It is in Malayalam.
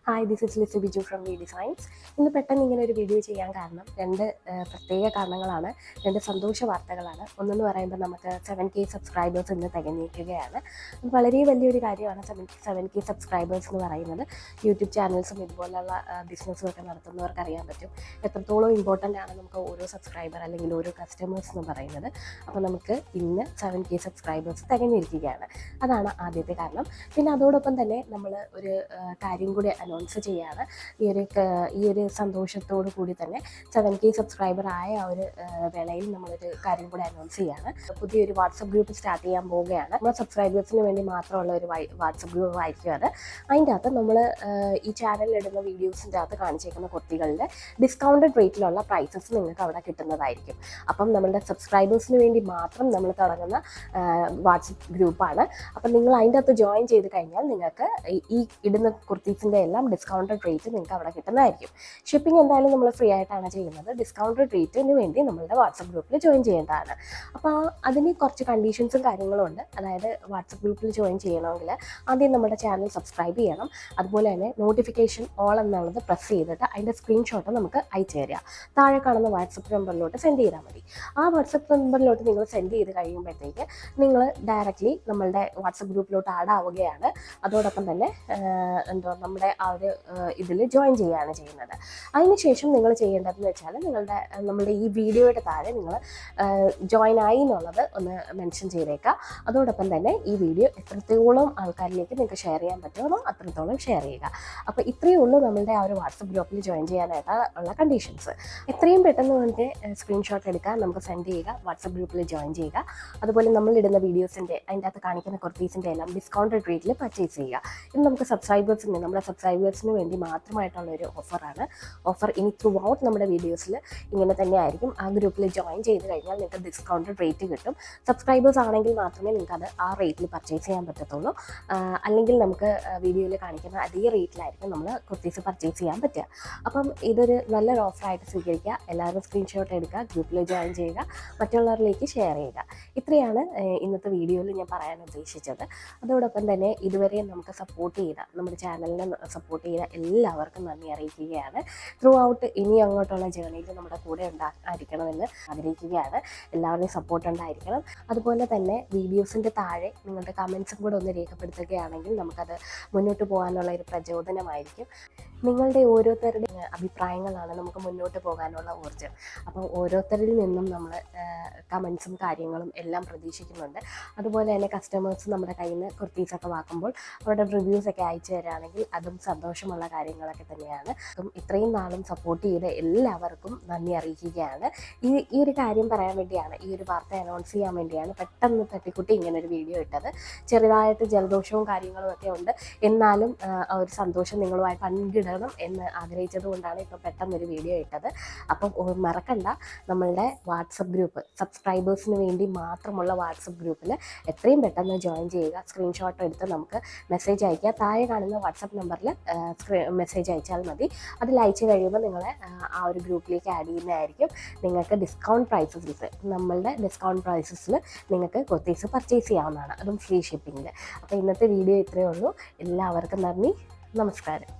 Hi, this is Lissy Biju from V designs. ഇന്ന് പെട്ടെന്ന് ഇങ്ങനെ ഒരു വീഡിയോ ചെയ്യാൻ കാരണം പ്രത്യേക കാരണങ്ങളാണ്, രണ്ട് സന്തോഷ വാർത്തകളാണ്. ഒന്നെന്ന് പറയുമ്പോൾ നമുക്ക് 7K സബ്സ്ക്രൈബേഴ്സ് ഇന്ന് തികഞ്ഞിരിക്കുകയാണ്. വളരെ വലിയൊരു കാര്യമാണ് 7K സബ്സ്ക്രൈബേഴ്സ് എന്ന് പറയുന്നത്. യൂട്യൂബ് ചാനൽസും ഇതുപോലുള്ള ബിസിനസ്സും ഒക്കെ നടത്തുന്നവർക്ക് അറിയാൻ പറ്റും എത്രത്തോളം ഇമ്പോർട്ടൻ്റ് ആണ് നമുക്ക് ഓരോ സബ്സ്ക്രൈബർ അല്ലെങ്കിൽ ഓരോ കസ്റ്റമേഴ്സ് എന്ന് പറയുന്നത്. അപ്പോൾ നമുക്ക് ഇന്ന് 7K സബ്സ്ക്രൈബേഴ്സ് തികഞ്ഞിരിക്കുകയാണ്. അതാണ് ആദ്യത്തെ കാരണം. പിന്നെ അതോടൊപ്പം തന്നെ നമ്മൾ ഒരു കാര്യം കൂടി അനൗൺസ് ചെയ്യാണ്. ഈ ഒരു സന്തോഷത്തോടു കൂടി തന്നെ 7K സബ്സ്ക്രൈബർ ആയ ആ ഒരു വേളയിൽ നമ്മളൊരു കാര്യം കൂടി അനൗൺസ് ചെയ്യാണ്. പുതിയൊരു വാട്സപ്പ് ഗ്രൂപ്പ് സ്റ്റാർട്ട് ചെയ്യാൻ പോവുകയാണ്. നമ്മുടെ സബ്സ്ക്രൈബേഴ്സിന് വേണ്ടി മാത്രമുള്ള ഒരു വാട്സപ്പ് ഗ്രൂപ്പ് ആയിരിക്കും അത്. അതിൻ്റെ അകത്ത് നമ്മൾ ഈ ചാനലിൽ ഇടുന്ന വീഡിയോസിൻ്റെ അകത്ത് കാണിച്ചേക്കുന്ന കുർത്തികളുടെ ഡിസ്കൗണ്ടഡ് റേറ്റിലുള്ള പ്രൈസസ് നിങ്ങൾക്ക് അവിടെ കിട്ടുന്നതായിരിക്കും. അപ്പം നമ്മളുടെ സബ്സ്ക്രൈബേഴ്സിന് വേണ്ടി മാത്രം നമ്മൾ തുടങ്ങുന്ന വാട്സപ്പ് ഗ്രൂപ്പാണ്. അപ്പം നിങ്ങൾ അതിൻ്റെ അകത്ത് ജോയിൻ ചെയ്ത് കഴിഞ്ഞാൽ നിങ്ങൾക്ക് ഈ ഇടുന്ന കുർത്തീസിൻ്റെ എല്ലാം ഡിസ്കൗണ്ടഡ് റേറ്റ് നിങ്ങൾക്ക് അവിടെ കിട്ടുന്നതായിരിക്കും. ഷിപ്പിംഗ് എന്തായാലും നമ്മൾ ഫ്രീ ആയിട്ടാണ് ചെയ്യുന്നത്. ഡിസ്കൗണ്ടഡ് റേറ്റിന് വേണ്ടി നമ്മളുടെ വാട്സപ്പ് ഗ്രൂപ്പിൽ ജോയിൻ ചെയ്യേണ്ടതാണ്. അപ്പോൾ അതിന് കുറച്ച് കണ്ടീഷൻസും കാര്യങ്ങളും ഉണ്ട്. അതായത് വാട്സപ്പ് ഗ്രൂപ്പിൽ ജോയിൻ ചെയ്യണമെങ്കിൽ ആദ്യം നമ്മുടെ ചാനൽ സബ്സ്ക്രൈബ് ചെയ്യണം. അതുപോലെ തന്നെ നോട്ടിഫിക്കേഷൻ ഓൾ എന്നുള്ളത് പ്രസ് ചെയ്തിട്ട് അതിൻ്റെ സ്ക്രീൻഷോട്ട് നമുക്ക് അയച്ചു തരിക. താഴെ കാണുന്ന വാട്സപ്പ് നമ്പറിലോട്ട് സെൻഡ് ചെയ്താൽ മതി. ആ വാട്സപ്പ് നമ്പറിലോട്ട് നിങ്ങൾ സെൻഡ് ചെയ്ത് കഴിയുമ്പോഴത്തേക്ക് നിങ്ങൾ ഡയറക്റ്റ്ലി നമ്മളുടെ വാട്സപ്പ് ഗ്രൂപ്പിലോട്ട് ആഡ് ആവുകയാണ്. അതോടൊപ്പം തന്നെ നമ്മുടെ ആ ഒരു ഇതിൽ ജോയിൻ ചെയ്യുകയാണ് ചെയ്യുന്നത്. അതിനുശേഷം നിങ്ങൾ ചെയ്യേണ്ടതെന്ന് വെച്ചാൽ നമ്മളുടെ ഈ വീഡിയോയുടെ താഴെ നിങ്ങൾ ജോയിൻ ആയി എന്നുള്ളത് ഒന്ന് മെൻഷൻ ചെയ്തേക്കുക. അതോടൊപ്പം തന്നെ ഈ വീഡിയോ എത്രത്തോളം ആൾക്കാരിലേക്ക് നിങ്ങൾക്ക് ഷെയർ ചെയ്യാൻ പറ്റുമോ അത്രത്തോളം ഷെയർ ചെയ്യുക. അപ്പോൾ ഇത്രയേ ഉള്ളൂ നമ്മളുടെ ആ ഒരു വാട്സപ്പ് ഗ്രൂപ്പിൽ ജോയിൻ ചെയ്യാനായിട്ട് ഉള്ള കണ്ടീഷൻസ്. എത്രയും പെട്ടെന്ന് വേണ്ടി സ്ക്രീൻഷോട്ട് എടുക്കുക, നമുക്ക് സെൻഡ് ചെയ്യുക, വാട്സപ്പ് ഗ്രൂപ്പിൽ ജോയിൻ ചെയ്യുക. അതുപോലെ നമ്മളിടുന്ന വീഡിയോസിൻ്റെ അതിൻ്റെ അകത്ത് കാണിക്കുന്ന കുർത്തീസിൻ്റെ എല്ലാം ഡിസ്കൗണ്ടഡ് റേറ്റിൽ പർച്ചേസ് ചെയ്യുക. ഇത് നമുക്ക് നമ്മുടെ സബ്സ്ക്രൈബേഴ്സിന് വേണ്ടി മാത്രമായിട്ടുള്ളൊരു ഓഫർ ഇനി ത്രൂ ഔട്ട് നമ്മുടെ വീഡിയോസിൽ ഇങ്ങനെ തന്നെ ആയിരിക്കും. ആ ഗ്രൂപ്പിൽ ജോയിൻ ചെയ്ത് കഴിഞ്ഞാൽ നിങ്ങൾക്ക് ഡിസ്കൗണ്ടഡ് റേറ്റ് കിട്ടും. സബ്സ്ക്രൈബേഴ്സ് ആണെങ്കിൽ മാത്രമേ നിങ്ങൾക്ക് അത് ആ റേറ്റിൽ പർച്ചേസ് ചെയ്യാൻ പറ്റത്തുള്ളൂ. അല്ലെങ്കിൽ നമുക്ക് വീഡിയോയിൽ കാണിക്കുന്ന അതേ റേറ്റിലായിരിക്കും നമ്മൾ കുർത്തീസ് പർച്ചേസ് ചെയ്യാൻ പറ്റുക. അപ്പം ഇതൊരു നല്ലൊരു ഓഫറായിട്ട് സ്വീകരിക്കുക. എല്ലാവരും സ്ക്രീൻഷോട്ട് എടുക്കുക, ഗ്രൂപ്പിൽ ജോയിൻ ചെയ്യുക, മറ്റുള്ളവരിലേക്ക് ഷെയർ ചെയ്യുക. ഇത്രയാണ് ഇന്നത്തെ വീഡിയോയിൽ ഞാൻ പറയാൻ ഉദ്ദേശിച്ചത്. അതോടൊപ്പം തന്നെ ഇതുവരെ നമുക്ക് സപ്പോർട്ട് ചെയ്ത നമ്മുടെ ചാനലിനെ സപ്പോർട്ട് ചെയ്ത എല്ലാവർക്കും നന്ദി അറിയിക്കുകയാണ്. ത്രൂ ഔട്ട് ഇനി അങ്ങോട്ടുള്ള ജേർണിയിൽ നമ്മുടെ കൂടെ ആയിരിക്കണമെന്ന് ആഗ്രഹിക്കുകയാണ്. എല്ലാവരുടെയും സപ്പോർട്ട് ഉണ്ടായിരിക്കണം. അതുപോലെ തന്നെ വീഡിയോസിൻ്റെ താഴെ നിങ്ങളുടെ കമൻസും കൂടെ ഒന്ന് രേഖപ്പെടുത്തുകയാണെങ്കിൽ നമുക്കത് മുന്നോട്ട് പോകാനുള്ള ഒരു പ്രചോദനമായിരിക്കും. നിങ്ങളുടെ ഓരോരുത്തരുടെ അഭിപ്രായങ്ങളാണ് നമുക്ക് മുന്നോട്ട് പോകാനുള്ള ഊർജ്ജം. അപ്പോൾ ഓരോരുത്തരിൽ നിന്നും നമ്മൾ കമൻസും കാര്യങ്ങളും എല്ലാം പ്രതീക്ഷിക്കുന്നുണ്ട്. അതുപോലെ തന്നെ കസ്റ്റമേഴ്സ് നമ്മുടെ കയ്യിൽ നിന്ന് കുർത്തീസൊക്കെ വാങ്ങുമ്പോൾ അവരുടെ റിവ്യൂസൊക്കെ അയച്ചു തരാണെങ്കിൽ അതും സന്തോഷമുള്ള കാര്യങ്ങളൊക്കെ തന്നെയാണ്. അപ്പം ഇത്രയും നാളും സപ്പോർട്ട് ചെയ്ത എല്ലാവർക്കും നന്ദി അറിയിക്കുകയാണ്. ഈ ഒരു കാര്യം പറയാൻ വേണ്ടിയാണ്, ഈ ഒരു വാർത്ത അനൗൺസ് ചെയ്യാൻ വേണ്ടിയാണ് പെട്ടെന്ന് തട്ടിക്കുട്ടി ഇങ്ങനൊരു വീഡിയോ ഇട്ടത്. ചെറുതായിട്ട് ജലദോഷവും കാര്യങ്ങളും ഒക്കെ ഉണ്ട്. എന്നാലും ഒരു സന്തോഷം നിങ്ങളുമായി പങ്കിടണം എന്ന് ആഗ്രഹിച്ചത് കൊണ്ടാണ് ഇപ്പോൾ പെട്ടെന്നൊരു വീഡിയോ ഇട്ടത്. അപ്പം മറക്കണ്ട, നമ്മളുടെ വാട്സപ്പ് ഗ്രൂപ്പ് സബ്സ്ക്രൈബേഴ്സിന് വേണ്ടി മാത്രമുള്ള വാട്സപ്പ് ഗ്രൂപ്പിൽ എത്രയും പെട്ടെന്ന് ജോയിൻ ചെയ്യുക. സ്ക്രീൻഷോട്ട് എടുത്ത് നമുക്ക് മെസ്സേജ് അയക്കുക. താഴെ കാണുന്ന വാട്സപ്പ് നമ്പറിൽ മെസ്സേജ് അയച്ചാൽ മതി. അതിൽ അയച്ചു കഴിയുമ്പോൾ നിങ്ങളെ ആ ഒരു ഗ്രൂപ്പിലേക്ക് ആഡ് ചെയ്യുന്നതായിരിക്കും. നിങ്ങൾക്ക് ഡിസ്കൗണ്ട് പ്രൈസസിൽ നിങ്ങൾക്ക് കുർത്തീസ് പർച്ചേസ് ചെയ്യാവുന്നതാണ്, അതും ഫ്രീ ഷിപ്പിങ്ങിൽ. അപ്പോൾ ഇന്നത്തെ വീഡിയോ ഇത്രയേ ഉള്ളൂ. എല്ലാവർക്കും നന്ദി, നമസ്കാരം.